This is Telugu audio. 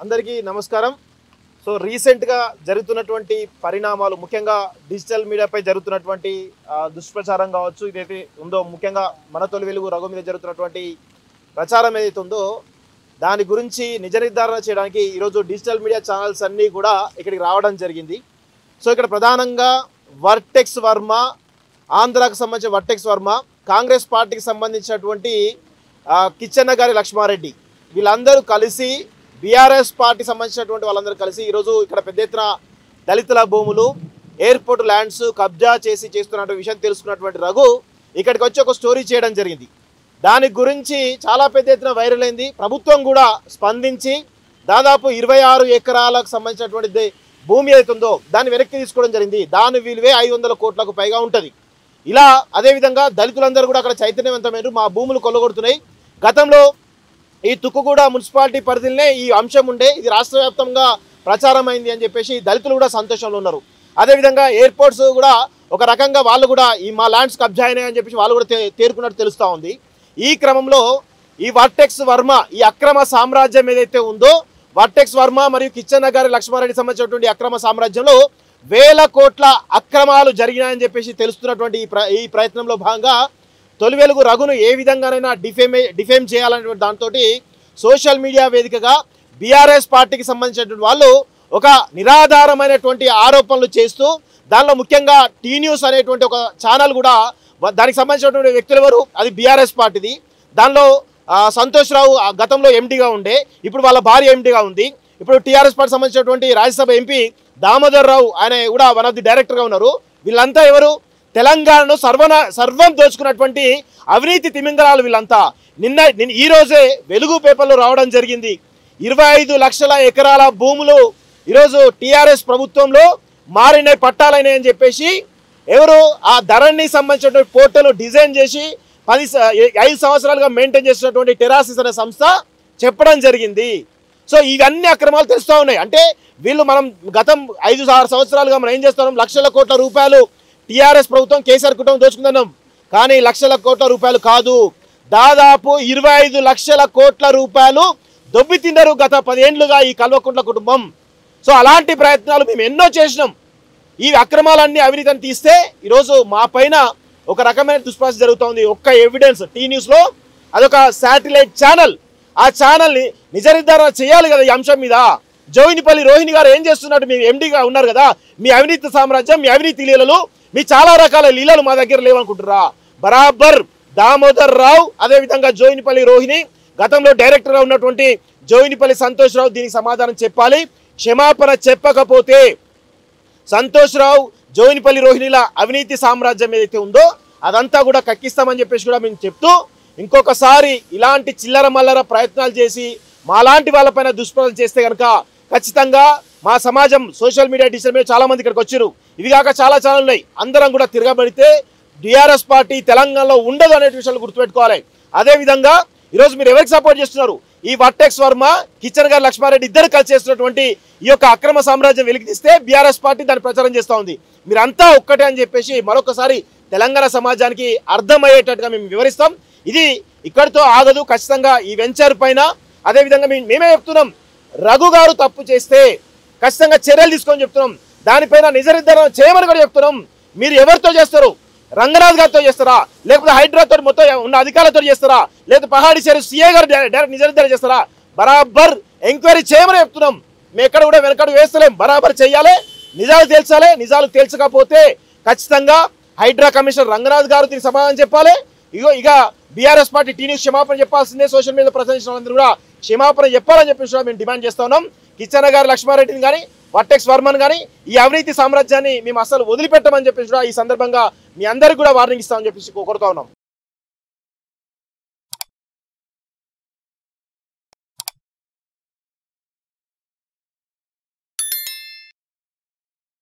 అందరికీ నమస్కారం. సో రీసెంట్గా జరుగుతున్నటువంటి పరిణామాలు, ముఖ్యంగా డిజిటల్ మీడియాపై జరుగుతున్నటువంటి దుష్ప్రచారం కావచ్చు, ఇదైతే ఉందో ముఖ్యంగా మన తొలి వెలుగు రఘు మీద జరుగుతున్నటువంటి ప్రచారం ఏదైతే ఉందో దాని గురించి నిజ నిర్ధారణ చేయడానికి ఈరోజు డిజిటల్ మీడియా ఛానల్స్ అన్నీ కూడా ఇక్కడికి రావడం జరిగింది. సో ఇక్కడ ప్రధానంగా వర్టెక్స్ వర్మ, ఆంధ్రాకు సంబంధించిన వర్టెక్స్ వర్మ, కాంగ్రెస్ పార్టీకి సంబంధించినటువంటి కిచ్చెన్న గారి లక్ష్మారెడ్డి, వీళ్ళందరూ కలిసి బీఆర్ఎస్ పార్టీ సంబంధించినటువంటి వాళ్ళందరూ కలిసి ఈరోజు ఇక్కడ పెద్ద ఎత్తున దళితుల భూములు, ఎయిర్పోర్ట్ ల్యాండ్స్ కబ్జా చేస్తున్నటువంటి విషయం తెలుసుకున్నటువంటి రఘు ఇక్కడికి వచ్చి ఒక స్టోరీ చేయడం జరిగింది. దాని గురించి చాలా పెద్ద ఎత్తున వైరల్ అయింది. ప్రభుత్వం కూడా స్పందించి దాదాపు 26 ఎకరాలకు సంబంధించినటువంటి భూమి ఏదైతుందో దాన్ని వెనక్కి తీసుకోవడం జరిగింది. దాని విలువే 500 కోట్లకు పైగా ఉంటుంది. ఇలా అదేవిధంగా దళితులందరూ కూడా అక్కడ చైతన్యవంతమైన మా భూములు కొల్లగొడుతున్నాయి. గతంలో ఈ తుక్కుగూడ మున్సిపాలిటీ పరిధిలోనే ఈ అంశం ఉండే, ఇది రాష్ట్ర వ్యాప్తంగా ప్రచారం అయింది అని చెప్పేసి దళితులు కూడా సంతోషంలో ఉన్నారు. అదేవిధంగా ఎయిర్పోర్ట్స్ కూడా ఒక రకంగా వాళ్ళు కూడా ఈ మా ల్యాండ్స్ కబ్జా అయినాయి అని చెప్పేసి వాళ్ళు కూడా తేరుకున్నట్టు తెలుస్తూ ఉంది. ఈ క్రమంలో ఈ వర్టెక్స్ వర్మ, ఈ అక్రమ సామ్రాజ్యం ఏదైతే ఉందో, వర్టెక్స్ వర్మ మరియు కిచ్చెన్న గారి లక్ష్మారెడ్డి సంబంధించినటువంటి అక్రమ సామ్రాజ్యంలో వేల కోట్ల అక్రమాలు జరిగినాయని చెప్పేసి తెలుస్తున్నటువంటి ఈ ప్రయత్నంలో భాగంగా తొలి వెలుగు రఘును ఏ విధంగానైనా డిఫేమ్ చేయాలనేటువంటి దాంతో సోషల్ మీడియా వేదికగా బీఆర్ఎస్ పార్టీకి సంబంధించినటువంటి వాళ్ళు ఒక నిరాధారమైనటువంటి ఆరోపణలు చేస్తూ, దానిలో ముఖ్యంగా టీ న్యూస్ అనేటువంటి ఒక ఛానల్ కూడా, దానికి సంబంధించినటువంటి వ్యక్తులు ఎవరు, అది బీఆర్ఎస్ పార్టీది. దానిలో సంతోష్ రావు గతంలో ఎండీగా ఉండే, ఇప్పుడు వాళ్ళ భార్య ఎండీగా ఉంది. ఇప్పుడు టీఆర్ఎస్ పార్టీ సంబంధించినటువంటి రాజ్యసభ ఎంపీ దామోదర్ రావు, ఆయన కూడా వన్ ఆఫ్ ది డైరెక్టర్గా ఉన్నారు. వీళ్ళంతా ఎవరు? తెలంగాణను సర్వం దోచుకున్నటువంటి అవినీతి తిమింగళాలు వీళ్ళంతా. ఈ రోజే వెలుగు పేపర్లో రావడం జరిగింది. 25 లక్షల ఎకరాల భూములు ఈరోజు టీఆర్ఎస్ ప్రభుత్వంలో మారినాయి, పట్టాలైనాయి అని చెప్పేసి ఎవరు ఆ ధరణి సంబంధించినటువంటి పోర్టల్ డిజైన్ చేసి 5 సంవత్సరాలుగా మెయింటైన్ చేసినటువంటి టెరాసిస్ అనే సంస్థ చెప్పడం జరిగింది. సో ఇవన్నీ అక్రమాలు తెలుస్తూ ఉన్నాయి. అంటే వీళ్ళు మనం గతం 5-6 సంవత్సరాలుగా మనం ఏం చేస్తున్నాం, లక్షల కోట్ల రూపాయలు టీఆర్ఎస్ ప్రభుత్వం, కేసీఆర్ కుటుంబం దోచుకుంటున్నాం. కానీ లక్షల కోట్ల రూపాయలు కాదు, దాదాపు 25 లక్షల కోట్ల రూపాయలు దొబ్బి తిన్నారు గత 10 ఏళ్లుగా ఈ కల్వకుంట్ల కుటుంబం. సో అలాంటి ప్రయత్నాలు మేము ఎన్నో చేసినాం. ఈ అక్రమాలన్నీ అవినీతిని తీస్తే ఈరోజు మా పైన ఒక రకమైన దుష్ప్రచారం జరుగుతుంది. ఒక్క ఎవిడెన్స్ టీ న్యూస్లో, అదొక శాటిలైట్ ఛానల్, ఆ ఛానల్ని నిజ నిర్ధారణ చేయాలి కదా ఈ అంశం మీద. జోయినిపల్లి రోహిణి గారు ఏం చేస్తున్నట్టు, మీ ఎండీగా ఉన్నారు కదా, మీ అవినీతి సామ్రాజ్యం, మీ అవినీతి లీలలు, మీ చాలా రకాల లీలలు మా దగ్గర లేవనుకుంటున్నారా? బరాబర్ దామోదర్ రావు, అదేవిధంగా జోయినిపల్లి రోహిణి, గతంలో డైరెక్టర్గా ఉన్నటువంటి జోయినిపల్లి సంతోష్ రావు దీనికి సమాధానం చెప్పాలి. క్షమాపణ చెప్పకపోతే సంతోష్ రావు, జోయినిపల్లి రోహిణిల అవినీతి సామ్రాజ్యం ఏదైతే ఉందో అదంతా కూడా కక్కిస్తామని చెప్పేసి కూడా మేము చెప్తూ, ఇంకొకసారి ఇలాంటి చిల్లర మల్లర ప్రయత్నాలు చేసి మాలాంటి వాళ్ళపైన దుష్ప్రచారం చేస్తే కనుక ఖచ్చితంగా మా సమాజం, సోషల్ మీడియా, డిజిటల్ మీడియా చాలా మంది ఇక్కడికి వచ్చారు. ఇవి కాక చాలా ఛానల్ ఉన్నాయి. అందరం కూడా తిరగబడితే టీఆర్ఎస్ పార్టీ తెలంగాణలో ఉండదు అనే విషయాలు గుర్తుపెట్టుకోవాలి. అదేవిధంగా ఈరోజు మీరు ఎవరికి సపోర్ట్ చేస్తున్నారు? ఈ వర్టెక్స్ వర్మ, కిచ్చెన్న గారి లక్ష్మారెడ్డి ఇద్దరు కలిసి చేస్తున్నటువంటి ఈ యొక్క అక్రమ సామ్రాజ్యం వెలికి తీస్తే బీఆర్ఎస్ పార్టీ దాన్ని ప్రచారం చేస్తూ ఉంది. మీరంతా ఒక్కటే అని చెప్పేసి మరొకసారి తెలంగాణ సమాజానికి అర్థమయ్యేటట్టుగా మేము వివరిస్తాం. ఇది ఇక్కడితో ఆగదు. ఖచ్చితంగా ఈ వెంచర్ పైన, అదేవిధంగా మేమే చెప్తున్నాం, రఘు గారు తప్పు చేస్తే ఖచ్చితంగా చర్యలు తీసుకొని చెప్తున్నాం. దానిపైన నిజ నిర్ధారణ చేయమని కూడా చెప్తున్నాం. మీరు ఎవరితో చేస్తారు? రంగనాథ్ గారితో చేస్తారా, లేకపోతే హైదరాబాద్ మొత్తం ఉన్న అధికారులతో చేస్తారా, లేకపోతే పహాడి షరీఫ్ సీఏ గారు డైరెక్ట్ నిజ నిర్ధారణ చేస్తారా? బరాబర్ ఎంక్వైరీ చేయమని చెప్తున్నాం. మేము ఎక్కడ కూడా వెనకడు వేస్తలేం. బరాబర్ చేయాలి, నిజాలు తేల్చాలి. నిజాలు తేల్చకపోతే ఖచ్చితంగా హైడ్రా కమిషనర్ రంగనాథ్ గారు దీనికి సమాధానం చెప్పాలి. ఇక బీఆర్ఎస్ పార్టీ టీ న్యూస్ క్షమాపణ చెప్పాల్సిందే. సోషల్ మీడియా ప్రశ్నించిన వాళ్ళందరూ కూడా క్షమాపణ చెప్పాలని చెప్పేసి మేము డిమాండ్ చేస్తా ఉన్నాం. కిచ్చెన్న గారి లక్ష్మారెడ్డిని కానీ, వర్టెక్స్ వర్మన్ కానీ ఈ అవినీతి సామ్రాజ్యాన్ని మేము అసలు వదిలిపెట్టమని చెప్పేసి ఈ సందర్భంగా మీ అందరికీ కూడా వార్నింగ్ ఇస్తామని చెప్పేసి కోరుతా ఉన్నాం.